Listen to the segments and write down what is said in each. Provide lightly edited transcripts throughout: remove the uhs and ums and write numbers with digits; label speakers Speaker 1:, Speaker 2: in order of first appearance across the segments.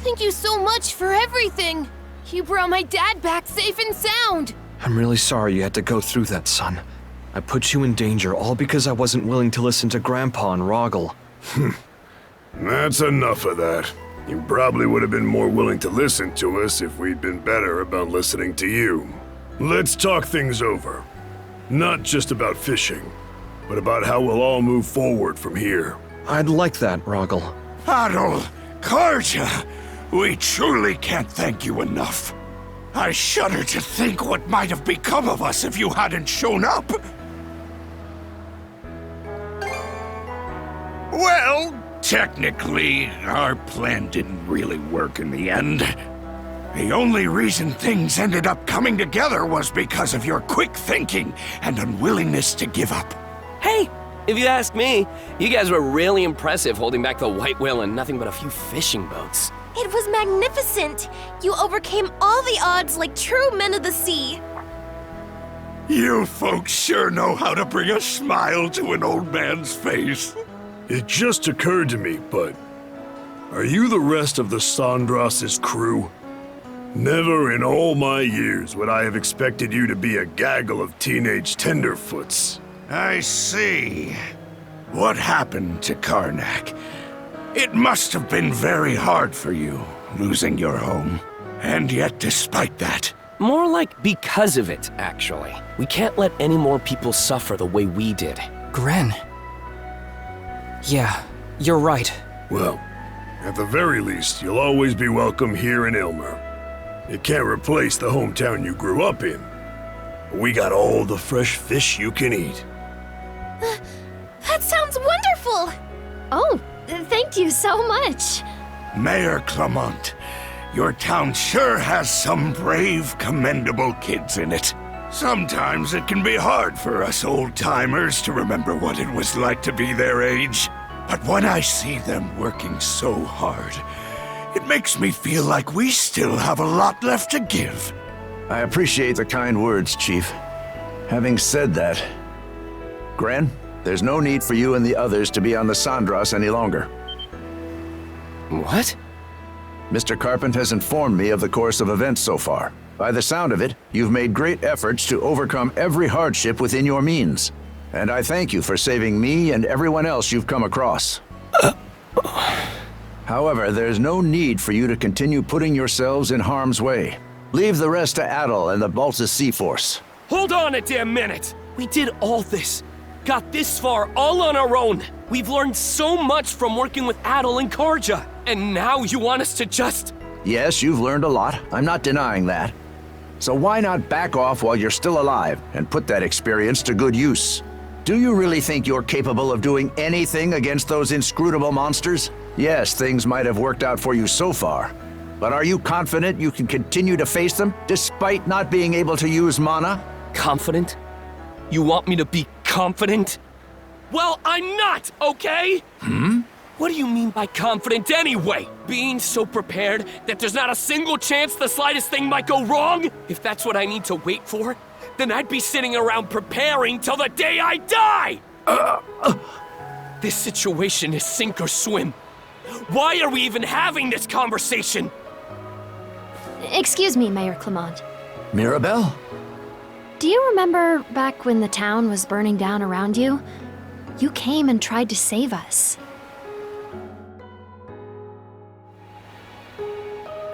Speaker 1: Thank you so much for everything. You brought my dad back safe and sound.
Speaker 2: I'm really sorry you had to go through that, son. I put you in danger all because I wasn't willing to listen to Grandpa and Rogel.
Speaker 3: That's enough of that. You probably would have been more willing to listen to us if we'd been better about listening to you. Let's talk things over. Not just about fishing, but about how we'll all move forward from here.
Speaker 2: I'd like that, Rogel.
Speaker 4: Adol, Karja, we truly can't thank you enough. I shudder to think what might have become of us if you hadn't shown up. Well, technically, our plan didn't really work in the end. The only reason things ended up coming together was because of your quick thinking and unwillingness to give up.
Speaker 5: Hey, if you ask me, you guys were really impressive holding back the white whale and nothing but a few fishing boats.
Speaker 1: It was magnificent. You overcame all the odds like true men of the sea.
Speaker 4: You folks sure know how to bring a smile to an old man's face.
Speaker 3: It just occurred to me, but are you the rest of the Sandras's crew? Never in all my years would I have expected you to be a gaggle of teenage tenderfoots.
Speaker 4: I see. What happened to Karnak? It must have been very hard for you, losing your home. And yet, despite that...
Speaker 5: More like because of it, actually. We can't let any more people suffer the way we did.
Speaker 6: Gren. Yeah, you're right.
Speaker 3: Well, at the very least, you'll always be welcome here in Ilmer. It can't replace the hometown you grew up in. We got all the fresh fish you can eat.
Speaker 1: That sounds wonderful! Oh, thank you so much.
Speaker 4: Mayor Clement, your town sure has some brave, commendable kids in it. Sometimes it can be hard for us old-timers to remember what it was like to be their age. But when I see them working so hard, it makes me feel like we still have a lot left to give.
Speaker 7: I appreciate the kind words, Chief. Having said that, Gren, there's no need for you and the others to be on the Sandras any longer.
Speaker 5: What?
Speaker 7: Mr. Carpent has informed me of the course of events so far. By the sound of it, you've made great efforts to overcome every hardship within your means. And I thank you for saving me and everyone else you've come across. However, there's no need for you to continue putting yourselves in harm's way. Leave the rest to Adol and the Baltus Sea Force.
Speaker 5: Hold on a damn minute! We did all this. Got this far all on our own. We've learned so much from working with Adol and Karja. And now you want us to just...
Speaker 7: Yes, you've learned a lot. I'm not denying that. So why not back off while you're still alive and put that experience to good use? Do you really think you're capable of doing anything against those inscrutable monsters? Yes, things might have worked out for you so far. But are you confident you can continue to face them despite not being able to use mana?
Speaker 5: Confident? You want me to be confident? Well, I'm not, okay? What do you mean by confident anyway? Being so prepared that there's not a single chance the slightest thing might go wrong? If that's what I need to wait for, then I'd be sitting around preparing till the day I die! This situation is sink or swim. Why are we even having this conversation?
Speaker 8: Excuse me, Mayor Clement.
Speaker 7: Mirabelle?
Speaker 8: Do you remember back when the town was burning down around you? You came and tried to save us.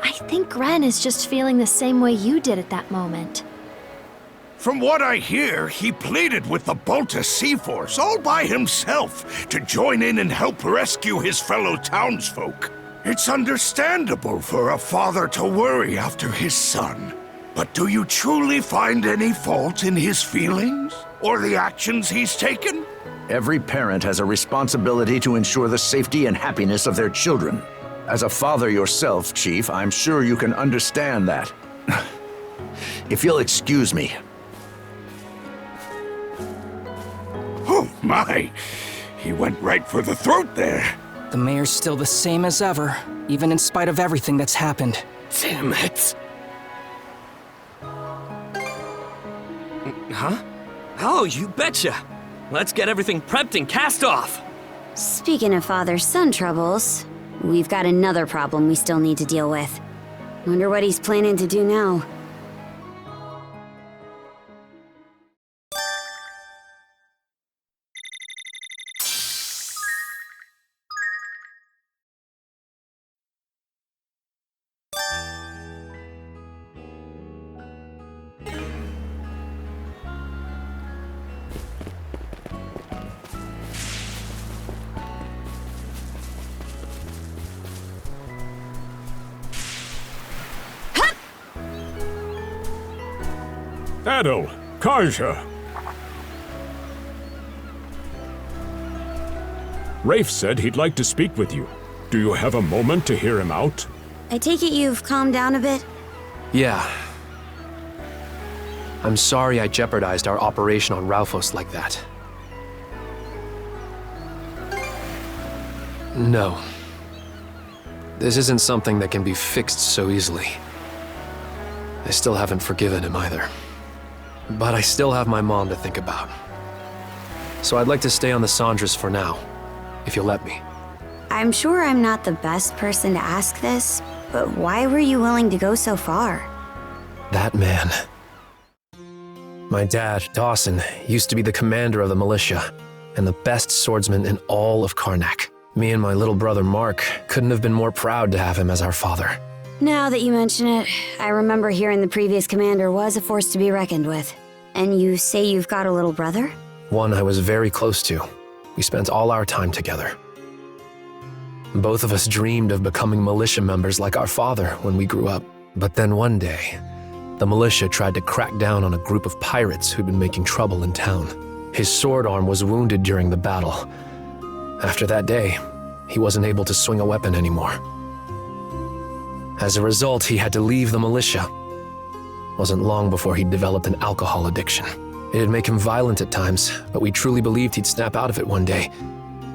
Speaker 8: I think Gren is just feeling the same way you did at that moment.
Speaker 4: From what I hear, he pleaded with the Baltus Sea Force all by himself to join in and help rescue his fellow townsfolk. It's understandable for a father to worry after his son. But do you truly find any fault in his feelings? Or the actions he's taken?
Speaker 7: Every parent has a responsibility to ensure the safety and happiness of their children. As a father yourself, Chief, I'm sure you can understand that. If you'll excuse me.
Speaker 4: Oh my! He went right for the throat there.
Speaker 6: The mayor's still the same as ever, even in spite of everything that's happened.
Speaker 5: Damn it. Huh? Oh, you betcha. Let's get everything prepped and cast off.
Speaker 9: Speaking of father-son troubles, we've got another problem we still need to deal with. Wonder what he's planning to do now.
Speaker 3: Adol, Karja. Rafe said he'd like to speak with you. Do you have a moment to hear him out?
Speaker 9: I take it you've calmed down a bit?
Speaker 10: Yeah. I'm sorry I jeopardized our operation on Raufoss like that. No. This isn't something that can be fixed so easily. I still haven't forgiven him either. But I still have my mom to think about. So I'd like to stay on the Sandras for now, if you'll let me.
Speaker 9: I'm sure I'm not the best person to ask this, but why were you willing to go so far?
Speaker 10: That man. My dad, Dawson, used to be the commander of the militia, and the best swordsman in all of Karnak. Me and my little brother Mark couldn't have been more proud to have him as our father.
Speaker 9: Now that you mention it, I remember hearing the previous commander was a force to be reckoned with. And you say you've got a little brother?
Speaker 10: One I was very close to. We spent all our time together. Both of us dreamed of becoming militia members like our father when we grew up. But then one day, the militia tried to crack down on a group of pirates who'd been making trouble in town. His sword arm was wounded during the battle. After that day, he wasn't able to swing a weapon anymore. As a result, he had to leave the militia. Wasn't long before he'd developed an alcohol addiction. It'd make him violent at times, but we truly believed he'd snap out of it one day.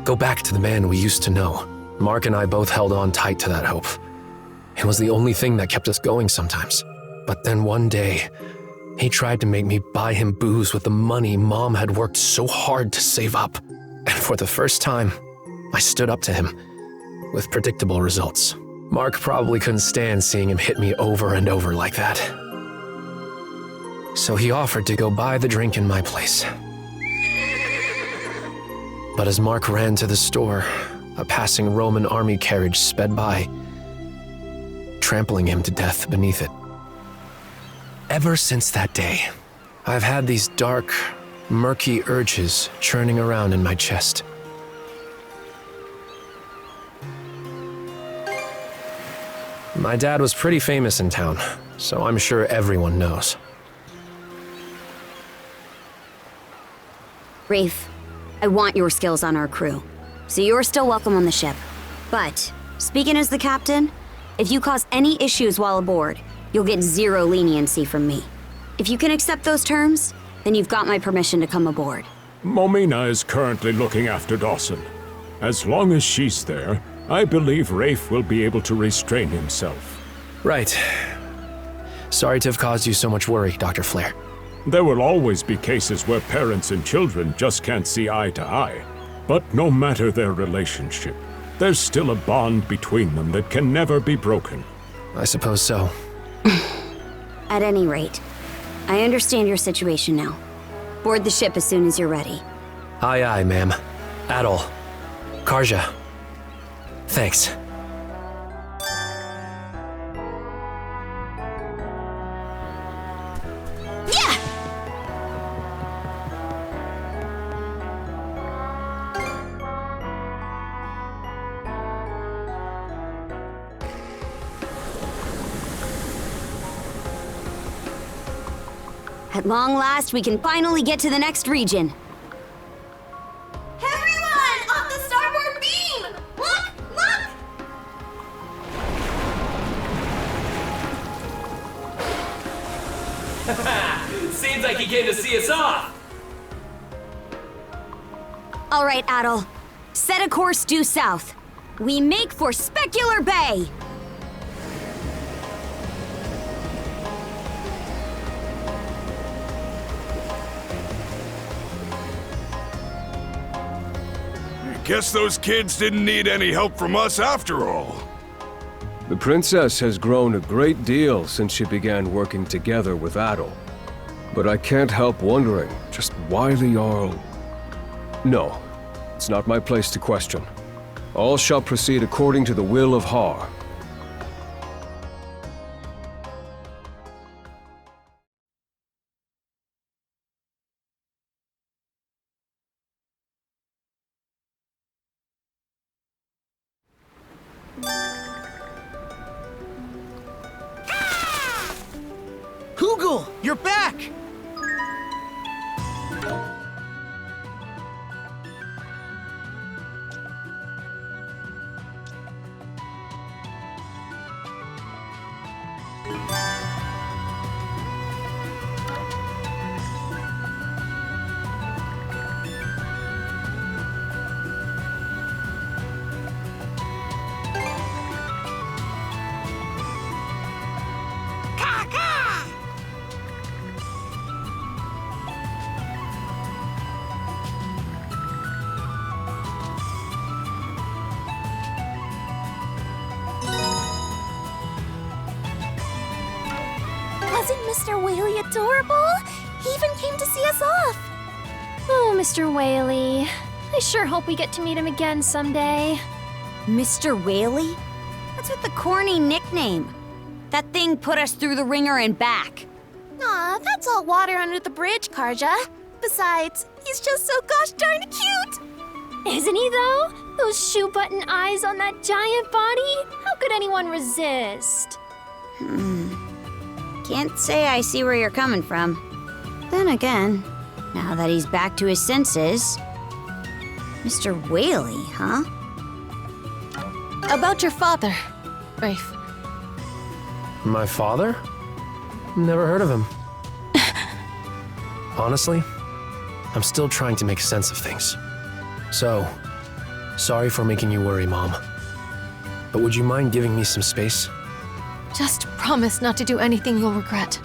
Speaker 10: Go back to the man we used to know. Mark and I both held on tight to that hope. It was the only thing that kept us going sometimes. But then one day, he tried to make me buy him booze with the money Mom had worked so hard to save up. And for the first time, I stood up to him, with predictable results. Mark probably couldn't stand seeing him hit me over and over like that. So he offered to go buy the drink in my place. But as Mark ran to the store, a passing Roman army carriage sped by, trampling him to death beneath it. Ever since that day, I've had these dark, murky urges churning around in my chest. My dad was pretty famous in town, so I'm sure everyone knows.
Speaker 9: Rafe, I want your skills on our crew, so you're still welcome on the ship. But, speaking as the captain, if you cause any issues while aboard, you'll get zero leniency from me. If you can accept those terms, then you've got my permission to come aboard.
Speaker 3: Momina is currently looking after Dawson. As long as she's there, I believe Rafe will be able to restrain himself.
Speaker 10: Right. Sorry to have caused you so much worry, Dr. Flair.
Speaker 3: There will always be cases where parents and children just can't see eye to eye. But no matter their relationship, there's still a bond between them that can never be broken.
Speaker 10: I suppose so.
Speaker 9: At any rate, I understand your situation now. Board the ship as soon as you're ready.
Speaker 10: Aye, aye, ma'am. Adol. Karja. Thanks.
Speaker 9: At long last, we can finally get to the next region.
Speaker 1: Everyone, off the starboard beam! Look, look!
Speaker 5: Seems like he came to see us off.
Speaker 9: All right, Adol. Set a course due south. We make for Specular Bay!
Speaker 4: Guess those kids didn't need any help from us after all.
Speaker 11: The princess has grown a great deal since she began working together with Adol. But I can't help wondering just why the Jarl... No, it's not my place to question. All shall proceed according to the will of Harr.
Speaker 12: Hugel, you're back!
Speaker 1: Wasn't Mr. Whaley adorable? He even came to see us off.
Speaker 8: Oh, Mr. Whaley. I sure hope we get to meet him again someday.
Speaker 9: Mr. Whaley? What's with the corny nickname? That thing put us through the ringer and back.
Speaker 1: Aw, that's all water under the bridge, Karja. Besides, he's just so gosh darn cute!
Speaker 8: Isn't he, though? Those shoe-button eyes on that giant body? How could anyone resist?
Speaker 9: Can't say I see where you're coming from. Then again, now that he's back to his senses... Mr. Whaley, huh?
Speaker 1: About your father, Rafe.
Speaker 10: My father? Never heard of him. Honestly, I'm still trying to make sense of things. So, sorry for making you worry, Mom. But would you mind giving me some space?
Speaker 1: Just promise not to do anything you'll regret.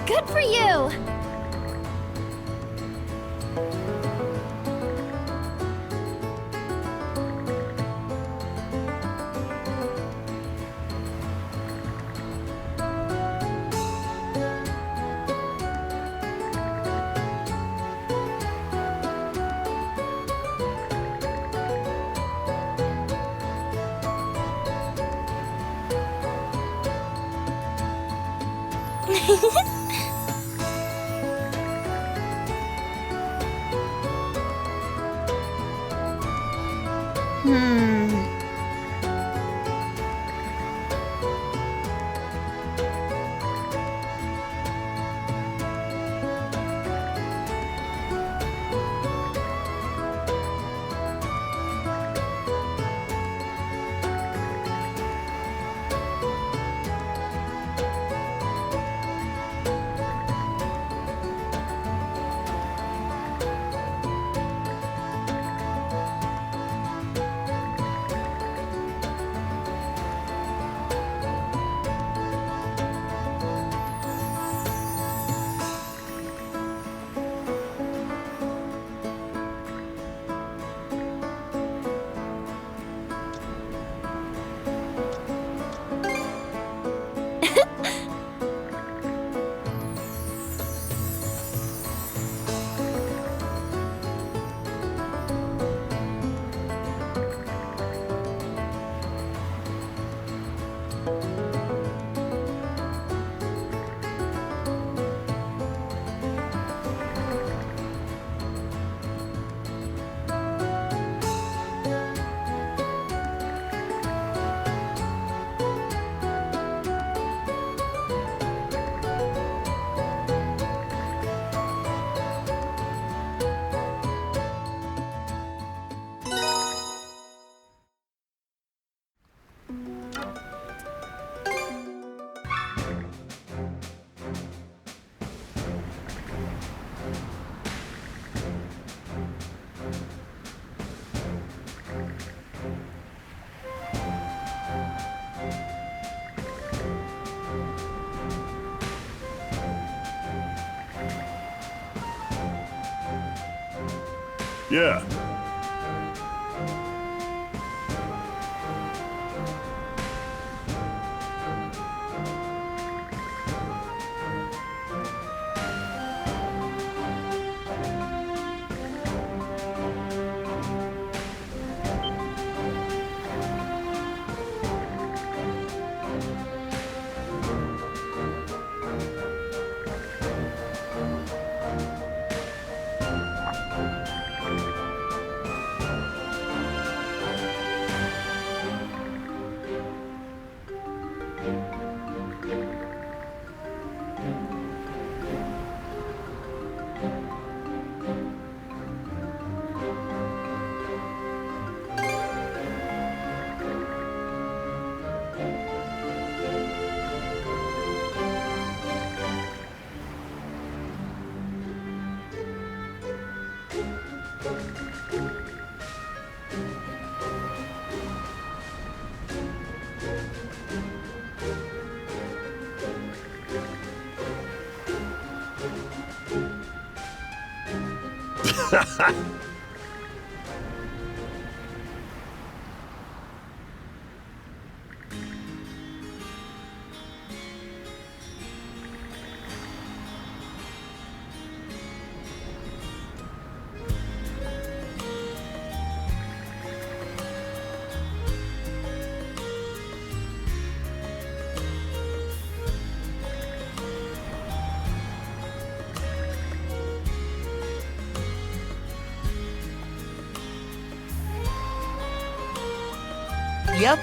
Speaker 8: Good for you!
Speaker 3: Yeah.
Speaker 12: Yep.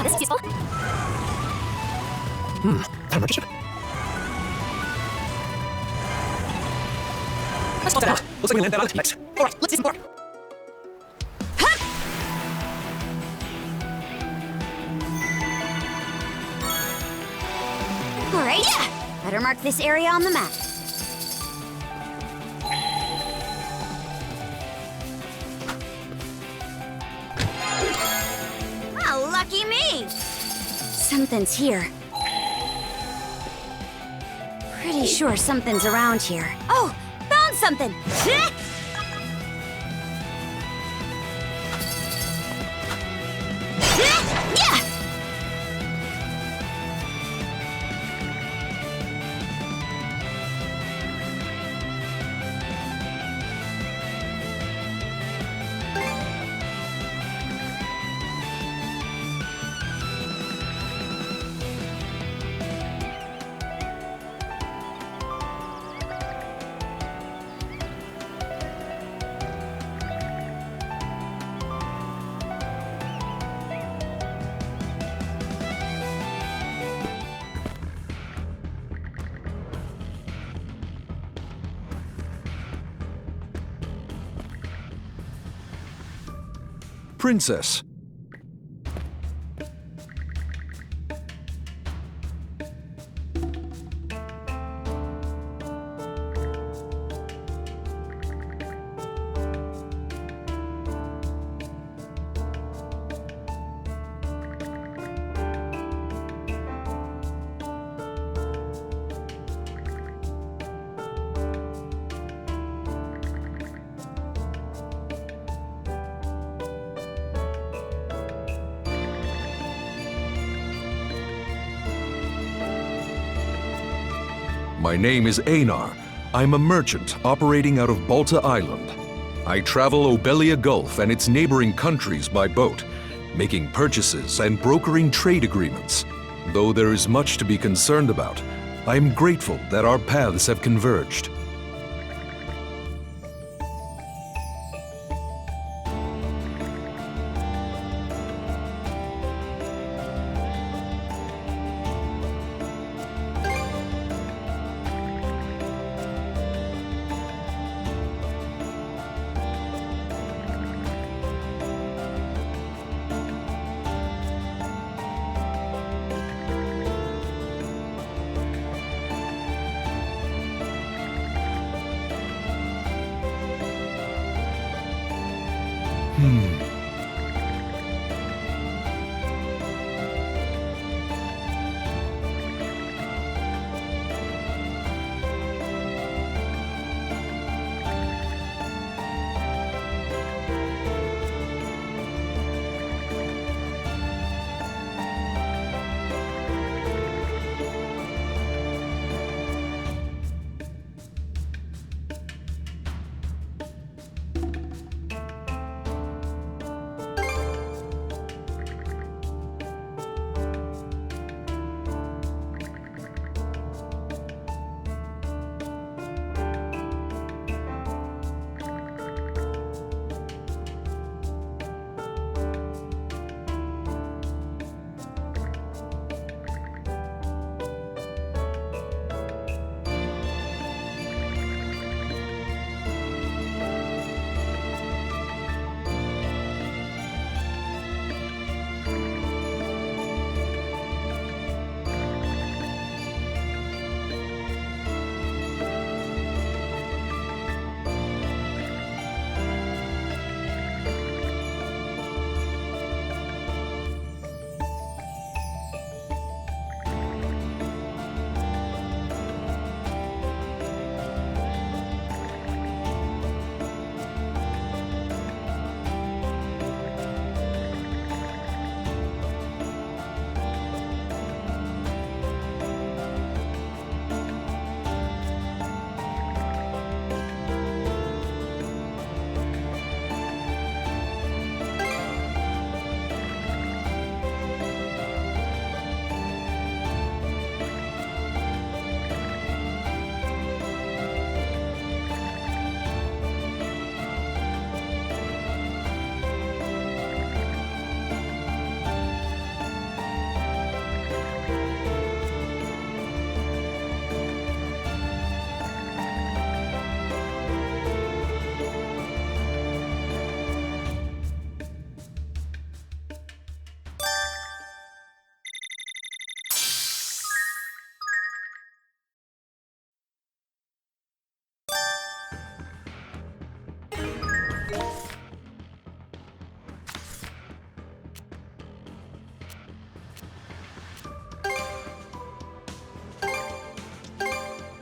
Speaker 1: This is useful.
Speaker 10: Let's sort it out. Looks like we land that on next.
Speaker 12: Alright, let's see some more.
Speaker 9: Alright, better mark this area on the map. Oh, lucky me! Something's here. Pretty sure something's around here. Oh, found something!
Speaker 13: Princess. My name is Einar. I'm a merchant operating out of Balta Island. I travel Obelia Gulf and its neighboring countries by boat, making purchases and brokering trade agreements. Though there is much to be concerned about, I am grateful that our paths have converged.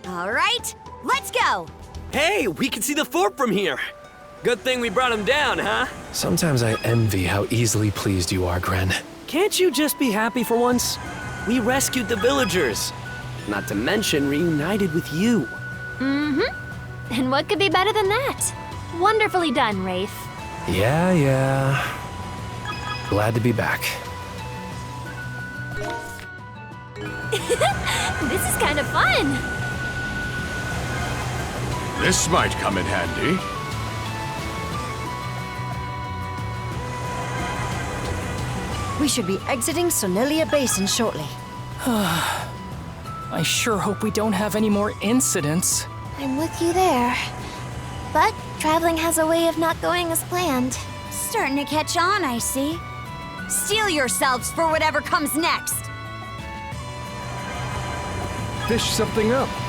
Speaker 9: All right, let's go!
Speaker 14: Hey, we can see the fort from here! Good thing we brought him down, huh?
Speaker 10: Sometimes I envy how easily pleased you are, Gren.
Speaker 14: Can't you just be happy for once? We rescued the villagers. Not to mention reunited with you.
Speaker 8: Mm-hmm. And what could be better than that? Wonderfully done, Rafe.
Speaker 10: Yeah. Glad to be back.
Speaker 8: This is kind of fun.
Speaker 4: This might come in handy.
Speaker 15: We should be exiting Sonelia Basin shortly.
Speaker 6: I sure hope we don't have any more incidents.
Speaker 1: I'm with you there. But traveling has a way of not going as planned.
Speaker 9: starting to catch on, I see. Steel yourselves for whatever comes next.
Speaker 11: Fish something up.